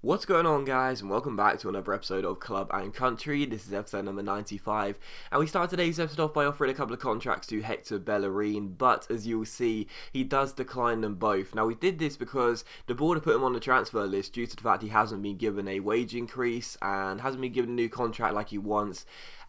What's going on, guys, and welcome back to another episode of Club and Country. This is episode number 95, and we start today's episode off by offering a couple of contracts to Hector Bellerin, but as you'll see, he does decline them both. Now, we did this because the board put him on the transfer list due to the fact he hasn't been given a wage increase and hasn't been given a new contract like he wants.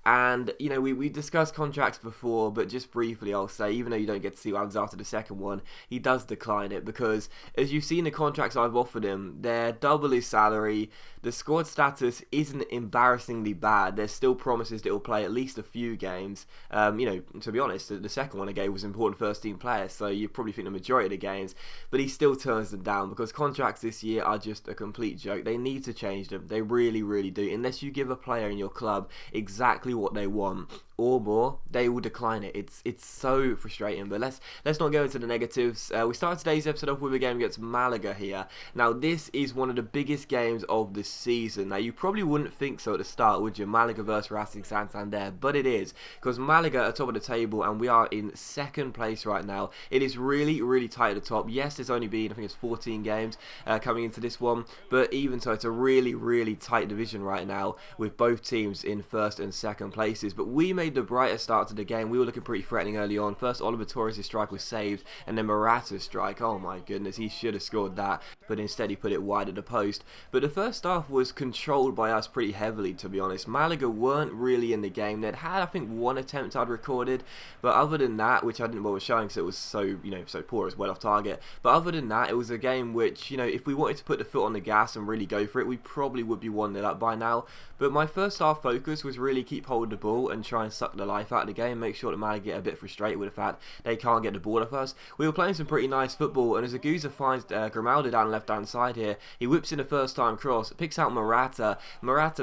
And, you know, we discussed contracts before, but just briefly I'll say, even though you don't get to see what happens after the second one, he does decline it because, as you've seen the contracts I've offered him, they're double his salary. The squad status isn't embarrassingly bad. There's still promises that he'll play at least a few games. You know, to be honest, the second one I gave was important first team player, so you probably think the majority of the games, but he still turns them down because contracts this year are just a complete joke. They need to change them. They really, really do. Unless you give a player in your club exactly what they want or more, they will decline it. It's so frustrating. But let's not go into the negatives. We start today's episode off with a game against Malaga here. Now, this is one of the biggest games of the season. Now, you probably wouldn't think so at the start, would you? Malaga versus Racing Santander, but it is, because Malaga are top of the table and we are in second place right now. It is really, really tight at the top. Yes, there's only been, I think it's 14 games coming into this one, but even so, it's a really, really tight division right now with both teams in first and second places. But we made the brighter start to the game. We were looking pretty threatening early on. First, Oliver Torres' strike was saved, and then Morata's strike. Oh my goodness, he should have scored that, but instead he put it wide of the post. But the first half was controlled by us pretty heavily, to be honest. Malaga weren't really in the game. They'd had, I think, one attempt I'd recorded, but other than that, which I didn't bother showing because it was so, so poor, it was well off target. But other than that, it was a game which, if we wanted to put the foot on the gas and really go for it, we probably would be 1-0 up by now. But my first half focus was really keep hold of the ball and try and suck the life out of the game, make sure that Malaga get a bit frustrated with the fact they can't get the ball off us. We were playing some pretty nice football, and as Aguza finds Grimaldo down the left hand side here, he whips in a first time cross, picks out Morata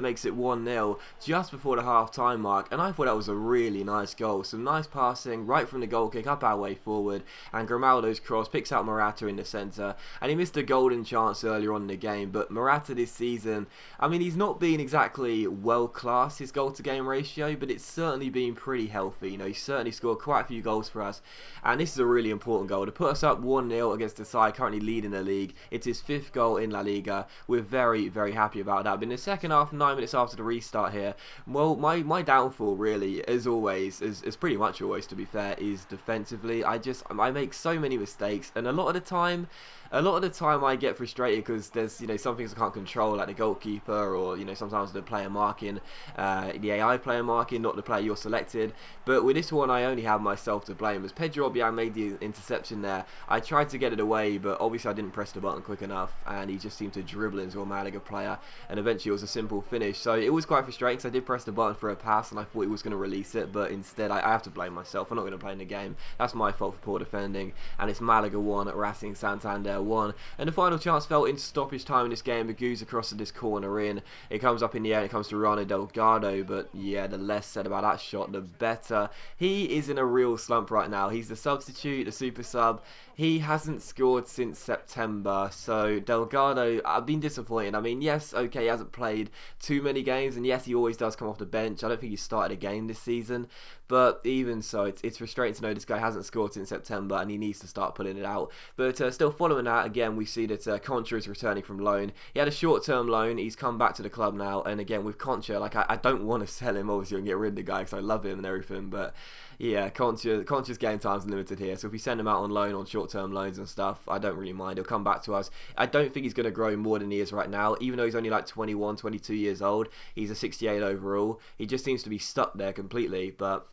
makes it 1-0 just before the half time mark, and I thought that was a really nice goal. Some nice passing right from the goal kick up our way forward, and Grimaldo's cross picks out Morata in the centre, and he missed a golden chance earlier on in the game. But Morata this season, I mean, he's not been exactly world class, his goal to game ratio, but it's certainly been pretty healthy. He's certainly scored quite a few goals for us, and this is a really important goal to put us up 1-0 against the side currently leading the league. It's his 5th goal in La Liga. We're very, very happy about that. But in the second half, 9 minutes after the restart here, well, my downfall really, as always, is pretty much always, to be fair, is defensively. I make so many mistakes, and a lot of the time I get frustrated because there's some things I can't control, like the goalkeeper, or sometimes the player marking, the AI player marking, not the player you're selected. But with this one, I only have myself to blame. As Pedro Obiang made the interception there, I tried to get it away, but obviously I didn't press the button quick enough, and he just seemed to dribble into a Malaga player, and eventually it was a simple finish. So it was quite frustrating because I did press the button for a pass, and I thought he was going to release it, but instead I have to blame myself. I'm not going to play in the game. That's my fault for poor defending, and it's Malaga 1 at Racing Santander 1. And the final chance fell into stoppage time in this game. Aguza crosses this corner in. It comes up in the air and it comes to Rano Delgado, but yeah, the less said about that shot, the better. He is in a real slump right now. He's the substitute, the super sub. He hasn't scored since September, so Delgado, I've been disappointed. I mean, yes, okay, he hasn't played too many games, and yes, he always does come off the bench. I don't think he started a game this season, but even so, it's frustrating to know this guy hasn't scored since September, and he needs to start putting it out. But still, following that, again, we see that Concha is returning from loan. He had a short-term loan. He's come back to the club now, and again, with Concha, like, I don't want to sell him, obviously, and get rid of the guy, because I love him and everything, but yeah, Concha's game time's limited here, so if we send him out on loan, on short-term loans and stuff, I don't really mind. He'll come back to us. I don't think he's going to grow more than he is right now, even though he's only like 21, 22 years old. He's a 68 overall. He just seems to be stuck there completely, but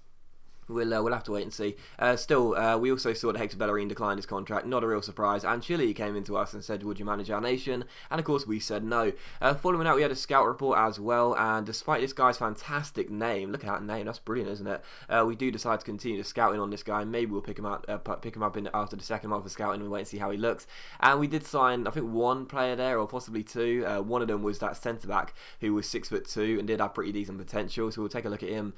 we'll have to wait and see. We also saw that Hector Bellerin declined his contract. Not a real surprise. And Chile came into us and said, would you manage our nation? And of course we said no. Following that, we had a scout report as well, and despite this guy's fantastic name, look at that name, that's brilliant, isn't it? We do decide to continue the scouting on this guy. Maybe we'll pick him up after the second month of scouting and wait and see how he looks. And we did sign, I think, one player there, or possibly two. One of them was that centre-back who was 6'2" and did have pretty decent potential, so we'll take a look at him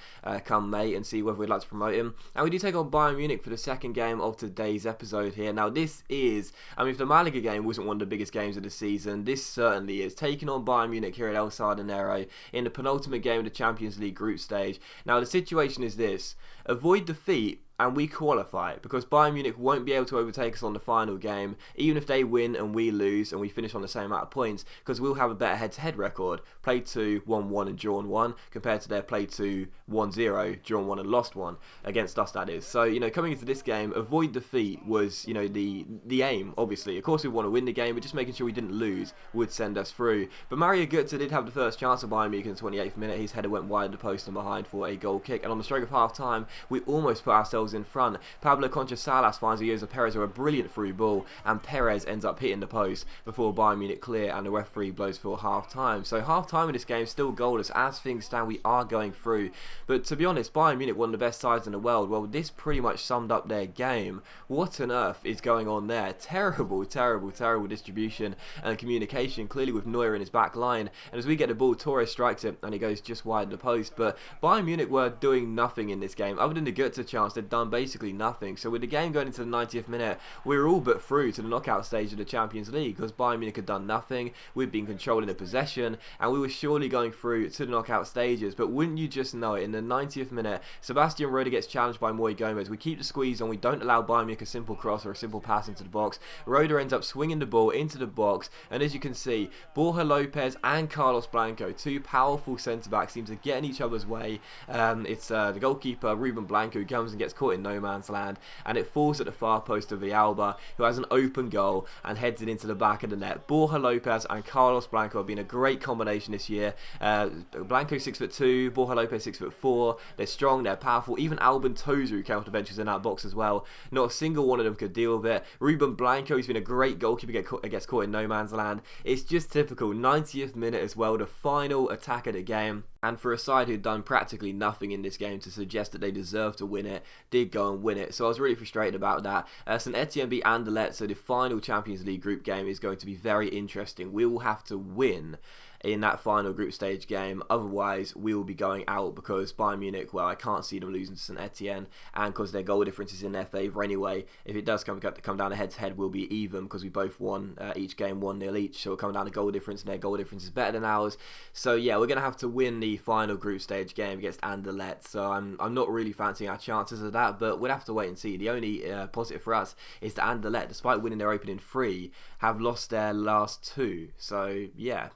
come May and see whether we'd like to promote him. And we do take on Bayern Munich for the second game of today's episode here. Now this is, I mean, if the Malaga game wasn't one of the biggest games of the season, this certainly is. Taking on Bayern Munich here at El Sardinero in the penultimate game of the Champions League group stage. Now the situation is this: avoid defeat and we qualify, because Bayern Munich won't be able to overtake us on the final game, even if they win and we lose and we finish on the same amount of points, because we'll have a better head-to-head record. Played 2, won 1 and drawn 1, compared to their played 2, won 0, drawn 1 and lost 1, against us that is. So, coming into this game, avoid defeat was, the aim, obviously. Of course we want to win the game, but just making sure we didn't lose would send us through. But Mario Götze did have the first chance of Bayern Munich in the 28th minute. His header went wide of the post and behind for a goal kick, and on the stroke of half-time, we almost put ourselves in front. Pablo Concha-Salas finds Jose Perez with a brilliant through ball, and Perez ends up hitting the post before Bayern Munich clear, and the referee blows for half-time. So half-time in this game still goalless. As things stand, we are going through. But to be honest, Bayern Munich, one of the best sides in the world. Well, this pretty much summed up their game. What on earth is going on there? Terrible distribution and communication, clearly with Neuer in his back line. And as we get the ball, Torres strikes it, and he goes just wide of the post. But Bayern Munich were doing nothing in this game. Other than the Götze chance, they'd done basically nothing. So with the game going into the 90th minute, we were all but through to the knockout stage of the Champions League, because Bayern Munich had done nothing. We'd been controlling the possession, and we were surely going through to the knockout stages. But wouldn't you just know it, in the 90th minute, Sebastian Rode gets challenged by Moi Gomez. We keep the squeeze on, we don't allow Bayern Munich a simple cross or a simple pass into the box. Rode ends up swinging the ball into the box, and as you can see, Borja Lopez and Carlos Blanco, two powerful centre-backs, seem to get in each other's way. It's the goalkeeper, Ruben Blanco, who comes and gets caught in no man's land, and it falls at the far post of Villalba, who has an open goal and heads it into the back of the net. Borja Lopez and Carlos Blanco have been a great combination this year. Blanco 6'2", Borja Lopez 6'4". They're strong, they're powerful. Even Albin Tozer, who came off the bench, was in that box as well. Not a single one of them could deal with it. Ruben Blanco, who's been a great goalkeeper, gets caught in no man's land. It's just typical. 90th minute as well, the final attack of the game. And for a side who'd done practically nothing in this game to suggest that they deserved to win it, did go and win it. So I was really frustrated about that. St Etienne beat Anderlecht, so the final Champions League group game is going to be very interesting. We will have to win in that final group stage game, otherwise we will be going out, because Bayern Munich, well, I can't see them losing to St Etienne, and because their goal difference is in their favour anyway. If it does come down to head-to-head, we'll be even, because we both won each game 1-0 each, so it'll come down to goal difference, and their goal difference is better than ours. So yeah, we're going to have to win the final group stage game against Anderlecht, so I'm not really fancying our chances of that, but we'll have to wait and see. The only positive for us is that Anderlecht, despite winning their opening 3, have lost their last 2, so yeah,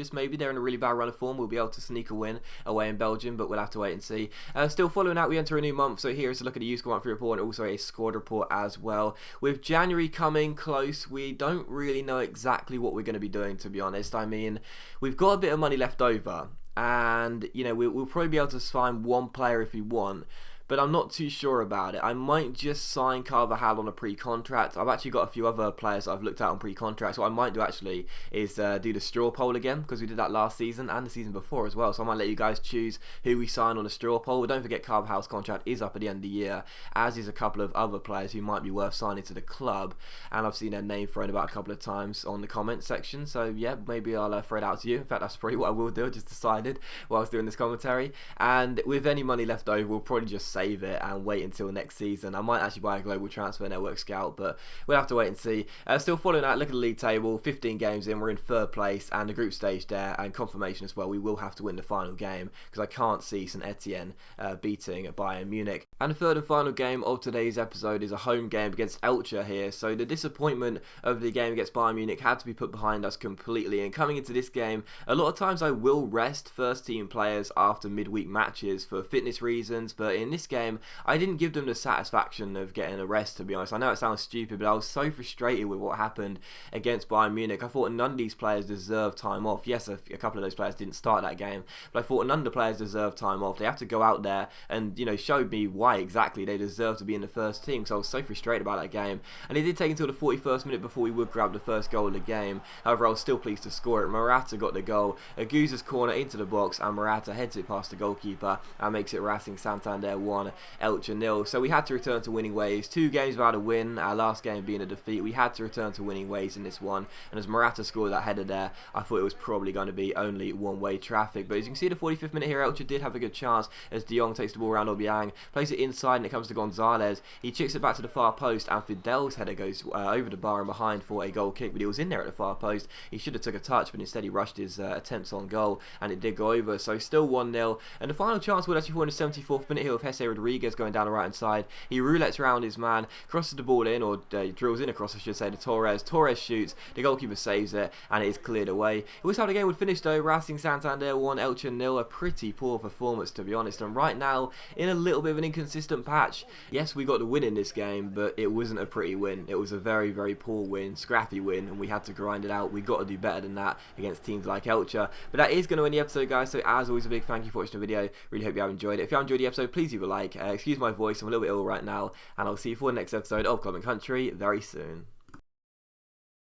just maybe they're in a really bad run of form. We'll be able to sneak a win away in Belgium, but we'll have to wait and see. Still following out, we enter a new month, so here is a look at the youth monthly report and also a squad report as well. With January coming close, we don't really know exactly what we're going to be doing, to be honest. I mean, we've got a bit of money left over, and we'll probably be able to sign one player if we want, but I'm not too sure about it. I might just sign Carvajal on a pre-contract. I've actually got a few other players that I've looked at on pre-contract. So what I might do actually is do the straw poll again, because we did that last season and the season before as well. So I might let you guys choose who we sign on a straw poll. But don't forget, Carvajal's contract is up at the end of the year, as is a couple of other players who might be worth signing to the club. And I've seen their name thrown about a couple of times on the comments section. So yeah, maybe I'll throw it out to you. In fact, that's probably what I will do. I just decided while I was doing this commentary. And with any money left over, we'll probably just save it and wait until next season. I might actually buy a Global Transfer Network scout, but we'll have to wait and see. Still following that, look at the league table, 15 games in, we're in 3rd place, and the group stage there, and confirmation as well, we will have to win the final game, because I can't see St Etienne beating Bayern Munich. And the 3rd and final game of today's episode is a home game against Elche here, so the disappointment of the game against Bayern Munich had to be put behind us completely. And coming into this game, a lot of times I will rest first team players after midweek matches for fitness reasons, but in this game I didn't give them the satisfaction of getting a rest, to be honest. I know it sounds stupid, but I was so frustrated with what happened against Bayern Munich. I thought none of these players deserved time off. Yes, a couple of those players didn't start that game, but I thought none of the players deserved time off. They have to go out there and showed me why exactly they deserve to be in the first team, so I was so frustrated about that game. And it did take until the 41st minute before we would grab the first goal of the game. However, I was still pleased to score it. Morata got the goal, Aguza's corner into the box, and Morata heads it past the goalkeeper and makes it Racing Santander 1, Elche 0. So we had to return to winning ways. 2 games without a win, our last game being a defeat. We had to return to winning ways in this one, and as Morata scored that header there, I thought it was probably going to be only one-way traffic. But as you can see, the 45th minute here, Elche did have a good chance as De Jong takes the ball around Obiang, plays it inside and it comes to Gonzalez. He chicks it back to the far post, and Fidel's header goes over the bar and behind for a goal kick, but he was in there at the far post. He should have took a touch, but instead he rushed his attempts on goal, and it did go over. So still 1-0, and the final chance would actually fall in the 74th minute here with Jesse Rodriguez going down the right hand side. He roulettes around his man, crosses the ball in, or drills in across, I should say, to Torres. Torres shoots, the goalkeeper saves it, and it is cleared away. It was how the game would finish though. Racing Santander 1, Elche 0. A pretty poor performance, to be honest, and right now in a little bit of an inconsistent patch. Yes, we got the win in this game, but it wasn't a pretty win. It was a very, very poor win, scrappy win, and we had to grind it out. We got to do better than that against teams like Elche. But that is going to end the episode, guys, so as always, a big thank you for watching the video. Really hope you have enjoyed it. If you have enjoyed the episode, please leave a like. Excuse my voice, I'm a little bit ill right now, and I'll see you for the next episode of Club and Country very soon.